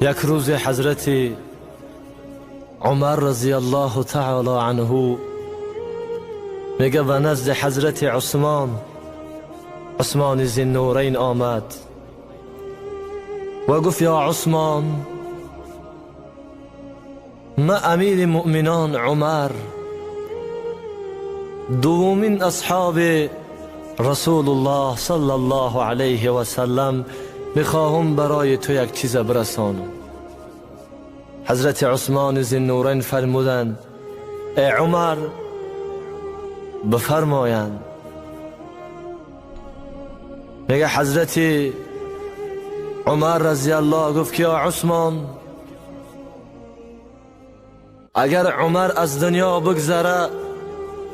یک روز حضرت عمر رضی الله تعالی عنه میگه و نزد حضرت عثمان ذی‌النورین آمد و گفت یا عثمان، من امیر مؤمنان عمر دومین اصحاب رسول الله صلی الله علیه و سلم میخواهم برای تو یک چیز برسانم. حضرت عثمان ذی‌النورین فرمودند ای عمر بفرمایند. میگه حضرت عمر رضی الله گفت که یا عثمان، اگر عمر از دنیا بگذره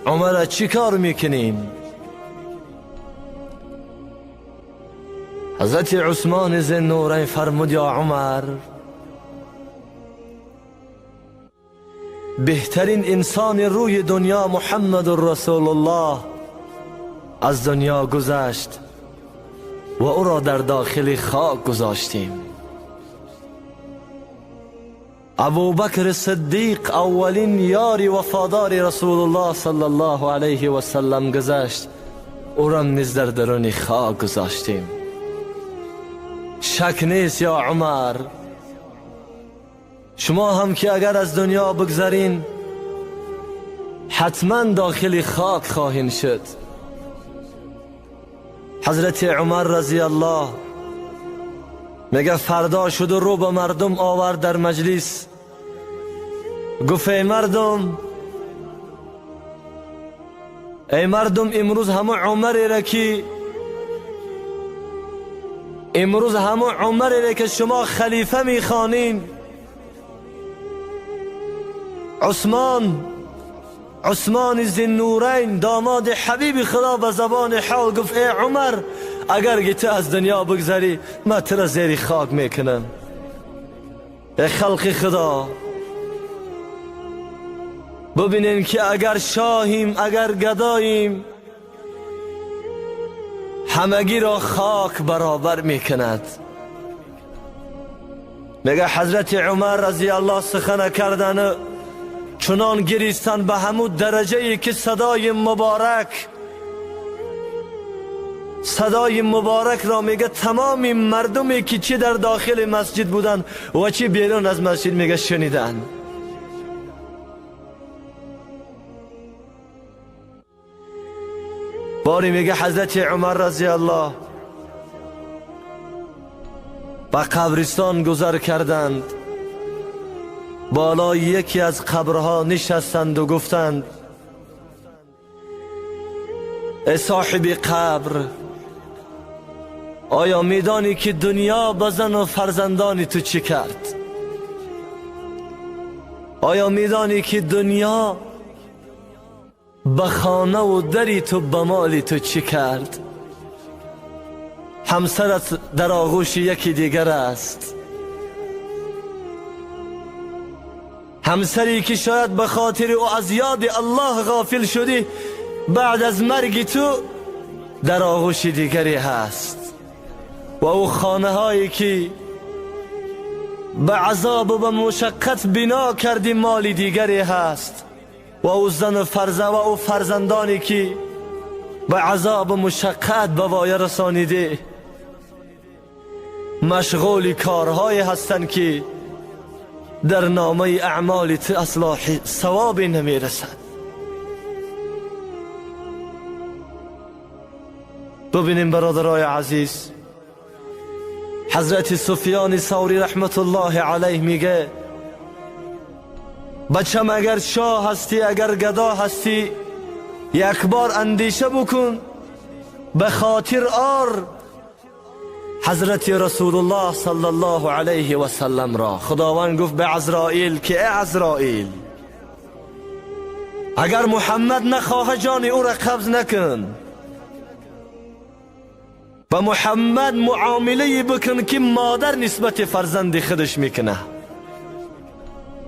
عمر چی کار میکنیم؟ حضرت عثمان ذی‌النورین فرمود یا عمر، بهترین انسان روی دنیا محمد رسول الله از دنیا گذشت و او را در داخل خاک گذاشتیم. ابوبکر صدیق اولین یاری وفادار رسول الله صلی الله علیه و سلم گذشت، او را نیز در درون خاک گذاشتیم. شک نیست یا عمر، شما هم که اگر از دنیا بگذرین حتما داخل خاک خواهین شد. حضرت عمر رضی الله میگه فردا شد و رو به مردم آورد در مجلس، گفت ای مردم امروز همه عمری را که شما خلیفه میخوانین، عثمان ذی‌النورین داماد حبیب خدا به زبان حال گفت ای عمر، اگر تو از دنیا بگذری من تو را زیر خاک میکنم. ای خلق خدا، ببینین که اگر شاهیم اگر گداییم همگی را خاک برابر میکند. میگه حضرت عمر رضی الله سخن کردن چنان گریستن به همون درجه ای که صدای مبارک را میگه تمامی مردمی که چی در داخل مسجد بودن و چی بیرون از مسجد میگه شنیدن. باری میگه حضرت عمر رضی الله به قبرستان گذر کردند، بالای یکی از قبرها نشستند و گفتند ای صاحب قبر، آیا میدانی که دنیا به زن و فرزندان تو چی کرد؟ آیا میدانی که دنیا به خانه و دری تو به مال تو چی کرد؟ همسرت در آغوش یکی دیگر است، همسری که شاید به خاطر او از یاد الله غافل شدی، بعد از مرگ تو در آغوش دیگری هست. و او خانه هایی که به عذاب و به مشقت بنا کردی مال دیگری هست. و او زن و فرزندانی که به عذاب و مشقت به وای رسانیده مشغول کارهایی هستند که در نامه اعمال تو اصلا ثوابی نمیرسد. ببینیم برادرای عزیز، حضرت سفیان ثوری رحمت الله علیه میگه بچم اگر شاه هستی اگر گدا هستی یک بار اندیشه بکن، به خاطر آر حضرت رسول الله صلی الله علیه و سلم را. خداوند گفت به عزرائیل که ای عزرائیل، اگر محمد نخواه جان او را قبض نکن، به محمد معامله بکن که مادر نسبت فرزند خودش میکنه.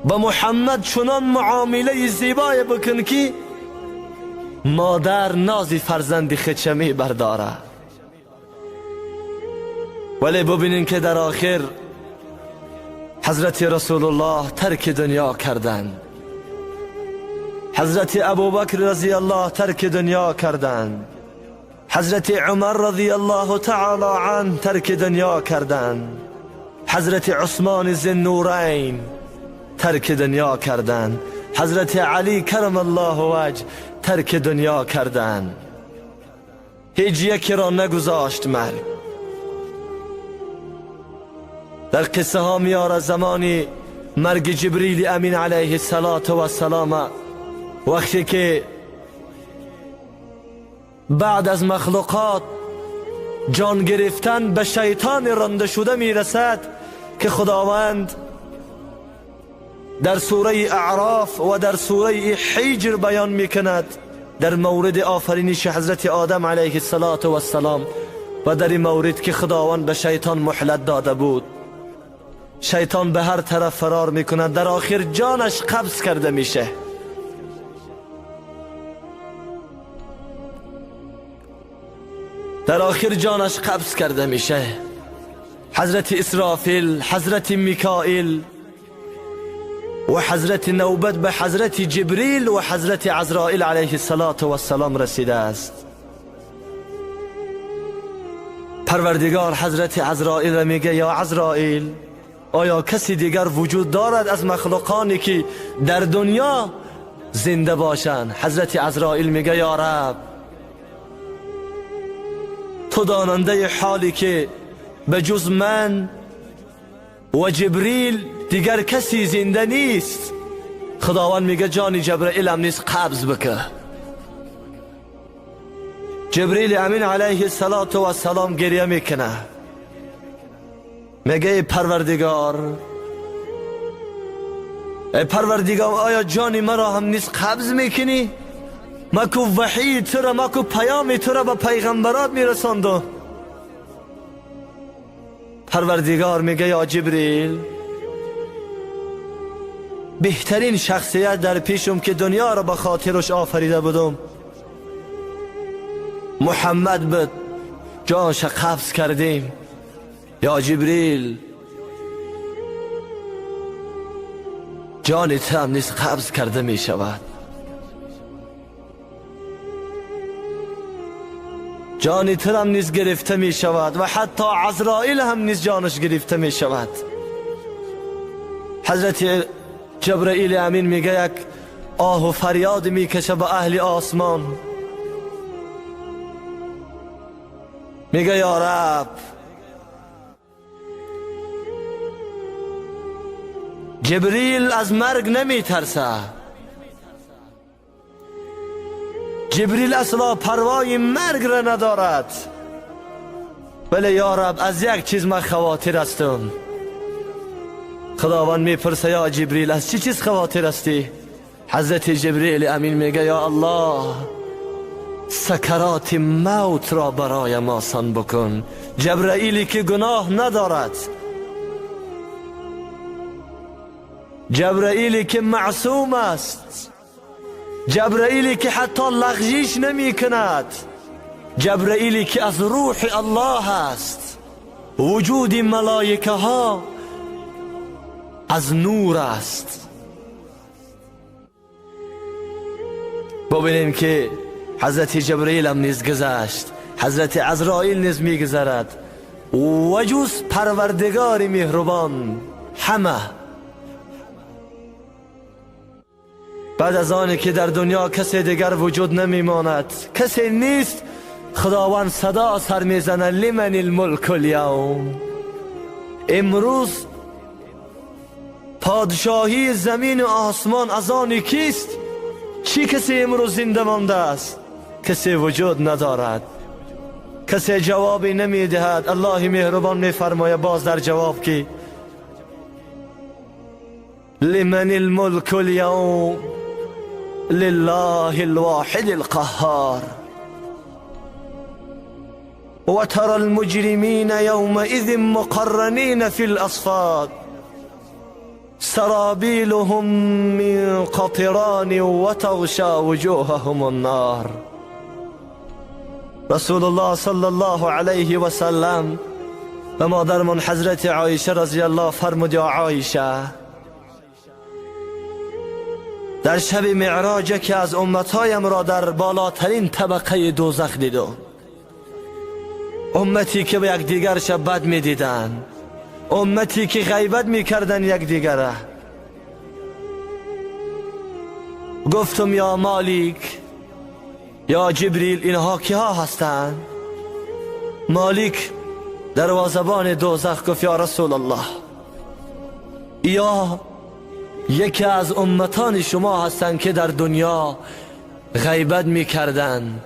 به محمد چنان معامله زیبای بکن که مادر ناز فرزند خودش میبرداره. ولی ببینین که در آخر حضرت رسول الله ترک دنیا کردند. حضرت ابوبکر رضی الله ترک دنیا کردند. حضرت عمر رضی الله تعالی عنه ترک دنیا کردند. حضرت عثمان ذوالنورین ترک دنیا کردند. حضرت علی کرم الله وجه ترک دنیا کردند. هیچ یکی را نگذاشت مرگ. در قصه ها میاره زمانی مرگ جبریل امین علیه السلام وقتی که بعد از مخلوقات جان گرفتن به شیطان رانده شده میرسد که خداوند در سوره اعراف و در سوره حجر بیان میکند در مورد آفرینش حضرت آدم علیه السلام و در این مورد که خداوند به شیطان مهلت داده بود. شیطان به هر طرف فرار میکند، در آخر جانش قبض کرده میشه. در آخر جانش قبض کرده میشه. حضرت اسرافیل، حضرت میکائیل و حضرت نوبت به حضرت جبریل و حضرت عزرائیل علیه السلام رسیده است. پروردگار حضرت عزرائیل میگه یا عزرائیل، آیا کسی دیگر وجود دارد از مخلوقانی که در دنیا زنده باشند؟ حضرت عزرائیل میگه یا رب، تو داننده حالی که به جز من و جبریل دیگر کسی زنده نیست. خداوند میگه جان جبرائیل هم نیست، قبض بکه. جبریل امین علیه السلام گریه میکنه، میگه ای پروردگار آیا جانی مرا هم نیست قبض میکنی؟ ما کو وحی تو را، ما کو پیام تو را به پیغمبرات میرساندم. پروردگار میگه یا جبریل، بهترین شخصیت در پیشم که دنیا را به خاطرش آفریده بودم محمد بود، جانش قبض کردیم. یا جبریل، جان تو هم نیست قبض کرده می شود. جان تو هم نیست گرفته می شود و حتی عزرائیل هم نیست جانش گرفته می شود. حضرت جبرائیل امین میگه یک آه و فریاد میکشه به اهل آسمان، میگه یا رب، جبریل از مرگ نمی ترسه، جبریل اصلا پروای مرگ را ندارد، ولی یا رب از یک چیز من خواطر هستم. خداوند میپرسه یا جبریل از چی چیز خواطر هستی؟ حضرت جبریل امین میگه یا الله، سکرات موت را برای ما آسان بکن. جبرائیلی که گناه ندارد، جبرائیلی که معصوم است، جبرائیلی که حتی لغزش نمی کند، جبرائیلی که از روح الله است. وجود ملائکه ها از نور است. ببینیم که حضرت جبرائیل هم نیز گذشت، حضرت عزرائیل نیز می گذرد و جز پروردگار مهربان همه. بعد از آنی که در دنیا کسی دیگر وجود نمی ماند، کسی نیست، خداوند صدا سر می زنه لمن الملک اليوم. امروز پادشاهی زمین و آسمان از آن کیست؟ چی کسی امروز زنده مانده است؟ کسی وجود ندارد، کسی جوابی نمی دهد. الله مهربان می فرماید باز در جواب که لمن الملک اليوم لله الواحد القهار وترى المجرمين يومئذ مقرنين في الأصفاد سرابيلهم من قطران وتغشى وجوههم النار. رسول الله صلی الله علیه و سلم و مادرمون حضرت عایشه رضی الله فرمود: یا عایشه، در شب معراج که از امتهایم را در بالاترین طبقه دوزخ دیدم، امتی که به یکدیگر شب بد می دیدن، امتی که غیبت می کردن یکدیگر. گفتم: یا مالک، یا جبریل، اینها کیها هستند؟ مالک دروازه‌بان دوزخ گفت: یا رسول الله، یا یکی از امتان شما هستند که در دنیا غیبت میکردن.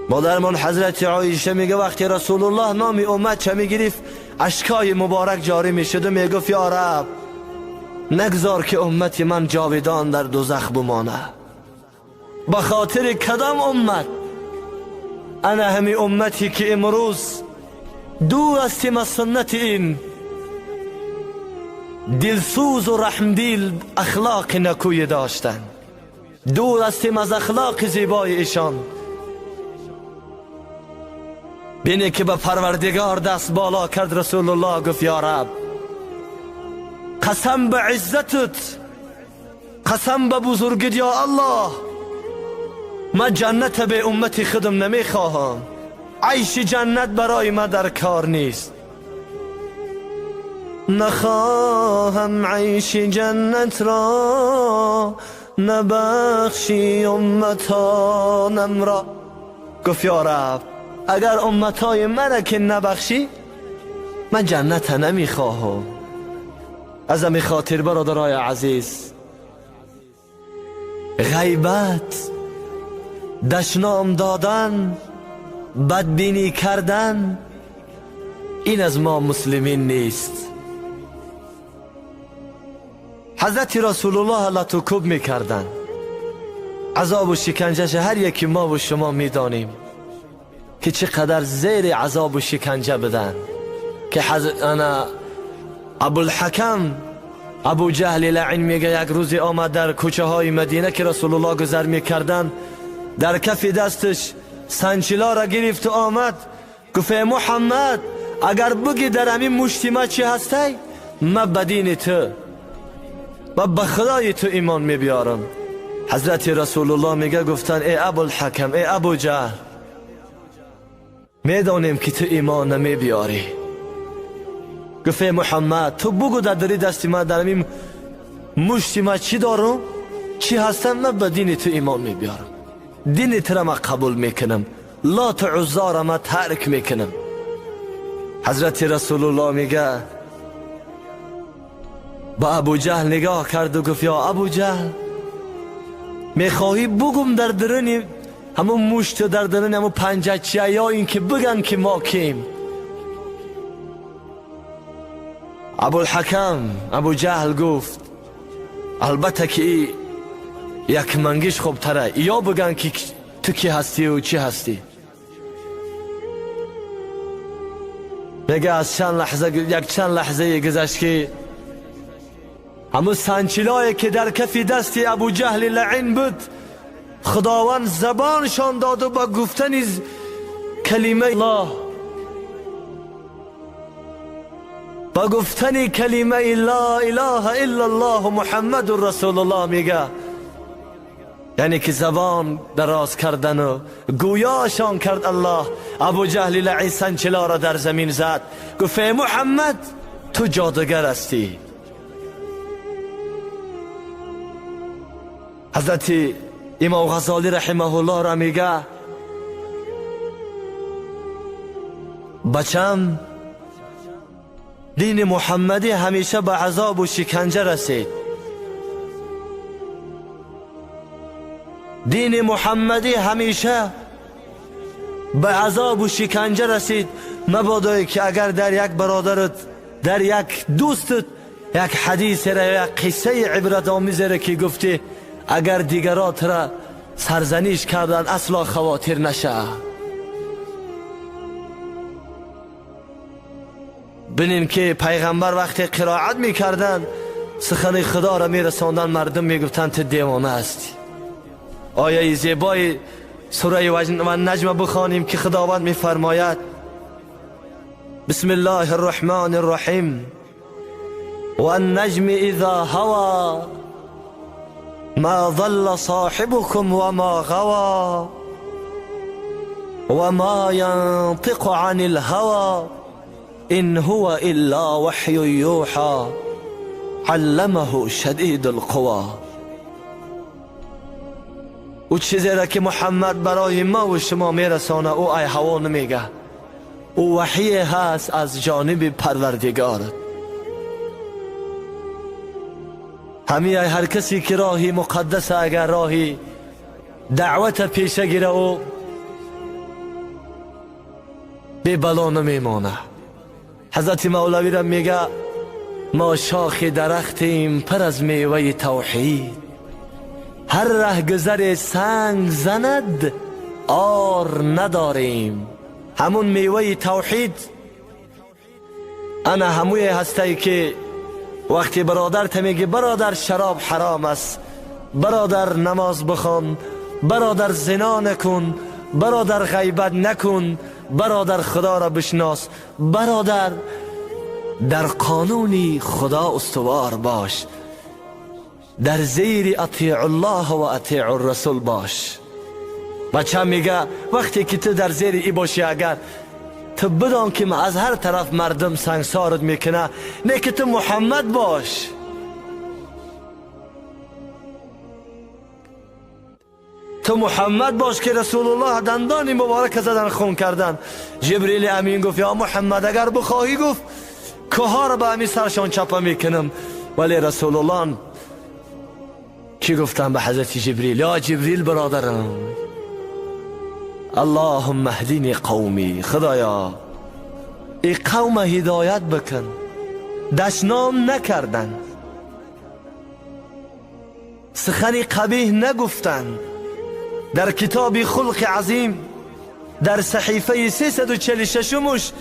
مادرمون حضرت عایشه میگه وقتی رسول الله نام امت چه میگرفت، اشکای مبارک جاری میشد و میگفت: یا رب، نگذار که امتی من جاودان در دوزخ بمانه. به خاطر کدام امت؟ انا همی امتی که امروز دور هستیم از سنت این دلسوز و رحمدیل اخلاق نکوی داشتن، دور هستیم از اخلاق زیبای ایشان. بینه که به پروردگار دست بالا کرد رسول الله، گفت: یا رب، قسم به عزتت، قسم به بزرگت یا الله، من جنت به امتی خودم نمیخواهم، عیش جنت برای من در کار نیست. نخواهم عیش جنت را، نبخشی امتانم را. گفت: یا رب، اگر امتای من که نبخشی، من جنت نمیخواهم. از همین خاطر برادرای عزیز، غیبت، دشنام دادن، بدبینی کردن، این از ما مسلمین نیست. حضرت رسول الله لطوکوب میکردن، عذاب و شکنجهش هر یکی ما و شما میدانیم که چقدر زیر عذاب و شکنجه بدن. که انا ابوالحکم ابو جهل لعین میگه یک روزی آمد در کوچه های مدینه که رسول الله گذر میکردن، در کف دستش سنچلا را گرفت و آمد، گفت: محمد، اگر بگی در همین مجتمع چی هستی، من بدین تو و به خدای تو ایمان میبیارم. حضرت رسول الله میگه گفتن: ای ابوالحکم، ای ابو جهل، میدانیم که تو ایمان نمیبیاری. گفت: محمد، تو بگو در دست من در همین مجتمع چی دارم، چی هستم، من به دین تو ایمان میبیارم، دین تو را من قبول میکنم، لات عزا را من ترک میکنم. حضرت رسول الله میگه با ابو جهل نگاه کرد و گفت: یا ابو جهل، میخواهی بگم در درون همون مشت، در درون همون پنجه چیه، یا این که بگن که ما کیم؟ ابوالحکم ابو جهل گفت: البته که یک منگیش خوب تره، یا بگن که تو کی هستی و چی هستی. میگه از چند لحظه گذشت که همون سنچلایی که در کف دست ابو جهل لعین بود، خداوند زبانشان داد و با گفتن کلمه الله، با گفتن کلمه لا اله الا الله محمد رسول الله، میگه یعنی که زبان دراز کردن و گویاشان کرد الله. ابو جهل لعین سنچلا را در زمین زد، گفت: محمد، تو جادوگر هستی. حضرت امام غزالی رحمه الله را میگه: بچم، دین محمدی همیشه به عذاب و شکنجه رسید، دین محمدی همیشه به عذاب و شکنجه رسید. مبادایی که اگر در یک برادرت، در یک دوستت یک حدیث را، یک قصه عبرت آمیز را که گفتی، اگر دیگرات را سرزنش کردن اصلا خواطر نشه. ببینین که پیغمبر وقتی قرائت میکردن، سخن خدا را میرساندن، مردم میگفتن تو دیوانه هستی. آیه زیبای سوره و نجم بخوانیم که خداوند میفرماید بسم الله الرحمن الرحیم و النجم اذا هوى ما ضل صاحبكم وما غوى وما ينطق عن الهوى إن هو إلا وحي يوحى علمه شدید القوى. او چیزی را که محمد برای ما و شما میرسانه او ای هوا نمیگه، او وحی هست از جانب پروردگار. همی هر کسی که راهی مقدس اگر راهی دعوت پیشه گیره او بی بلا نمیمانه. حضرت مولوی را میگه ما شاخ درختیم پر از میوه توحید، هر ره گذر سنگ زند آر نداریم. همون میوه توحید انا هموی هستی که وقتی برادر تا میگه برادر شراب حرام است، برادر نماز بخوان، برادر زنا نکن، برادر غیبت نکن، برادر خدا را بشناس، برادر در قانونی خدا استوار باش، در زیر اطیع الله و اطیع الرسول باش. بچه میگه وقتی که تو در زیر ای باشی اگر تو بدان که از هر طرف مردم سنگسارت میکنه، نه که تو محمد باش. تو محمد باش که رسول الله دندان مبارک زدن خون کردن. جبریل امین گفت یا محمد اگر بخواهی گفت که ها را به امی سرشان چپه میکنم. ولی رسول الله کی گفتن به حضرت جبریل یا جبریل برادرم اللهم اهدنی قومی، خدایا ای قوم هدایت بکن. دشنام نکردن، سخنی قبیح نگفتن. در کتاب خلق عظیم در صحیفه 346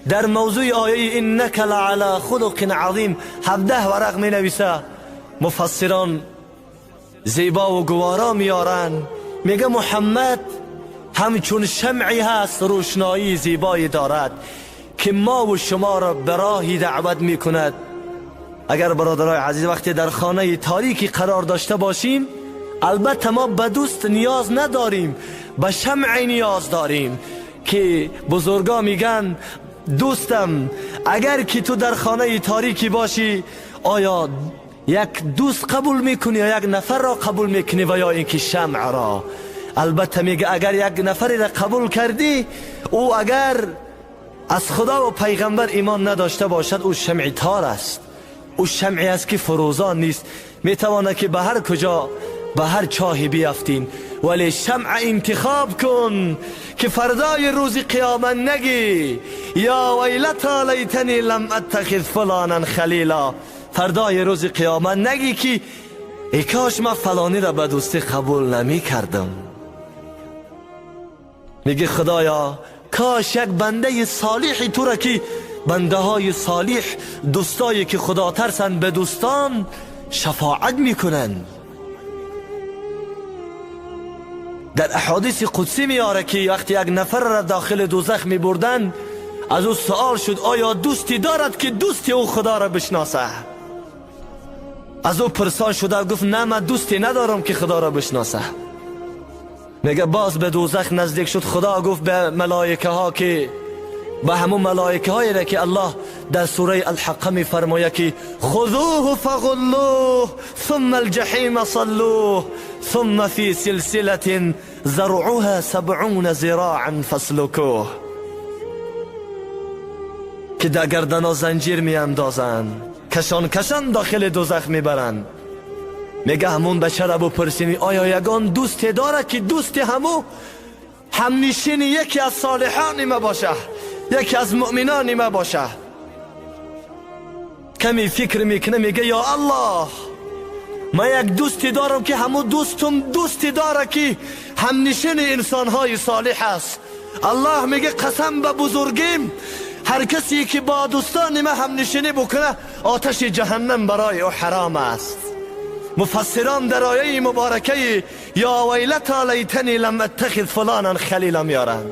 در موضوع آیه انک لعلی خلق عظیم 17 ورق می نویسه. مفسران زیبا و گوارا میارن، میگه محمد همچون شمعی هست روشنایی زیبایی دارد که ما و شما را به راهی دعوت میکند. اگر برادرای عزیز وقتی در خانه تاریکی قرار داشته باشیم، البته ما به دوست نیاز نداریم، به شمع نیاز داریم که بزرگا میگن دوستم اگر که تو در خانه تاریکی باشی آیا یک دوست قبول میکنی یا یک نفر را قبول میکنی و یا اینکه شمع را؟ البته میگه اگر یک نفری را قبول کردی او اگر از خدا و پیغمبر ایمان نداشته باشد او شمع تار است، او شمعی است که فروزان نیست، میتوانه که به هر کجا به هر چاهی بیافتین. ولی شمع انتخاب کن که فردای روز قیامت نگی یا ویلتا لیتنی لم اتخذ فلانا خلیلا. فردای روز قیامت نگی که ای کاش من فلانی را به دوستی قبول نمی کردم. میگه خدایا کاش یک بنده صالحی تو را که بنده های صالح دوستایی که خدا ترسن به دوستان شفاعت میکنن. در احادیث قدسی میاره که وقتی یک نفر را داخل دوزخ میبردن از او سوال شد آیا دوستی دارد که دوستی او خدا را بشناسه؟ از او پرسان شده گفت نه من دوستی ندارم که خدا را بشناسه. میگه باز به دوزخ نزدیک شد، خدا گفت به ملائکه ها که به همون ملائکه هایی را که الله در سوره الحق می فرماید که خذوه فغلوه ثم الجحیم صلوه ثم فی سلسلة زرعها 70 ذراعا فاسلکوه، که در گردن زنجیر می اندازن کشان کشان داخل دوزخ می برن. میگه همون بشر ابو پرسینی آیا یگان دوستی داره که دوستی همنشین یکی از صالحان ما باشه، یکی از مؤمنان ما باشه؟ کمی فکر میکنه میگه یا الله من یک دوستی دارم که همون دوستم دوستی داره که همنشین انسانهای صالح است. الله میگه قسم به بزرگیم هر کسی که با دوستان ما همنشینی بکنه آتش جهنم برای او حرام است. مفسران در آیه مبارکه یا ویلتا لیتنی لم اتخذ فلانا خلیلا میارن.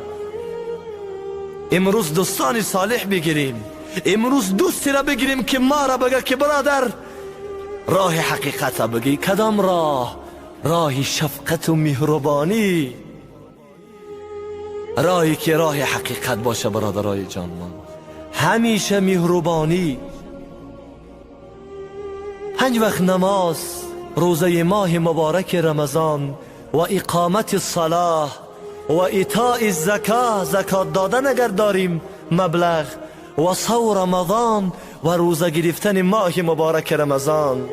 امروز دوستان صالح بگیریم، امروز دوستی را بگیریم که ما را بگه که برادر راه حقیقت را بگی. کدام راه؟ راه شفقت و مهربانی، راهی که راه حقیقت باشه برادرای جان من. همیشه مهربانی. 5 وقت نماز، روزه ماه مبارک رمضان و اقامت الصلاة و ایتاء الزکات، زکات دادن اگر داریم مبلغ، و صوم رمضان و روزه گرفتن ماه مبارک رمضان،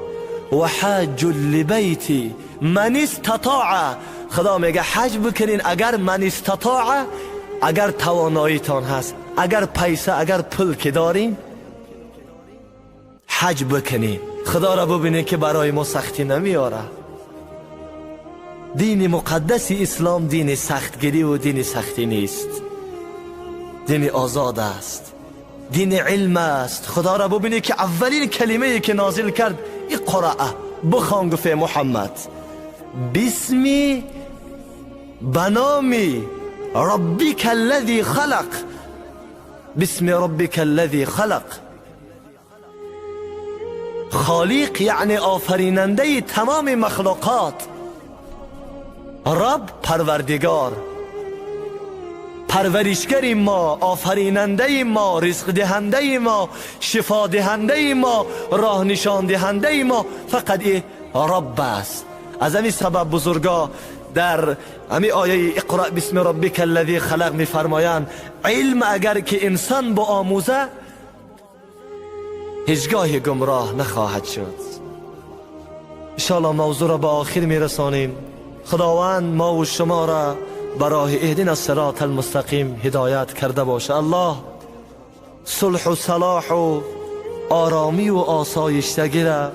و حج لبیتی من استطاع. خدا میگه حج بکنین اگر من استطاع، اگر تواناییتان هست، اگر پیسه اگر پول که دارین حج بکنین. خدا را ببینین که برای ما سختی نمیاره. دین مقدس اسلام دین سختگیری و دین سختی نیست، دین آزاد است، دین علم است. خدا را ببینید که اولین کلمه که نازل کرد اقرأ، بخوان گفت محمد بسمی بنامی ربک الذی خلق، بسم ربک الذی خلق. خالق یعنی آفریننده تمام مخلوقات، رب پروردگار، پرورشگر ما، آفریننده ما، رزق دهنده ما، شفا دهنده ما، راه نشان دهنده ما، فقط رب است. از همین سبب بزرگا در همین آیه اقرأ بسم ربک الذی خلق میفرمایند علم اگر که انسان با آموزه هیچگاه گمراه نخواهد شد. انشاءالله موضوع را به آخر میرسانیم. خداوند ما و شما را برای اهدنا الصراط المستقیم هدایت کرده باشه. الله صلح و صلاح و آرامی و آسایشتگی را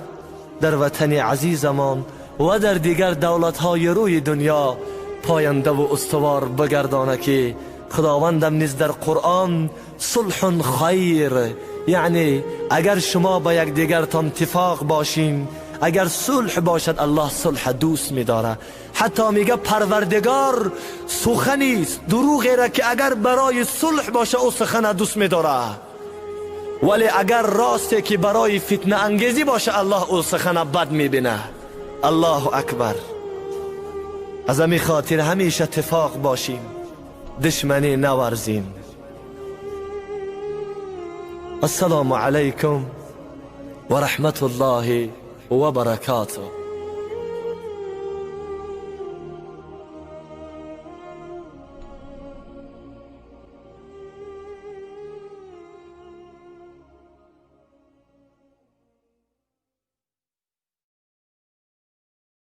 در وطن عزیزمان و در دیگر دولت‌های روی دنیا پاینده و استوار بگردانه که خداوندم نیز در قرآن صلح خیر، یعنی اگر شما با یک دیگرتان اتفاق باشین، اگر صلح باشد الله صلح دوست می‌داره. حتی میگه پروردگار سخنی است دروغی را که اگر برای صلح باشه او سخن دوست می‌داره، ولی اگر راسته که برای فتنه انگیزی باشه الله او سخن بد می‌بینه. الله اکبر. از همین خاطر همیشه اتفاق باشیم، دشمنی نورزیم. السلام علیکم و رحمت الله و برکاته.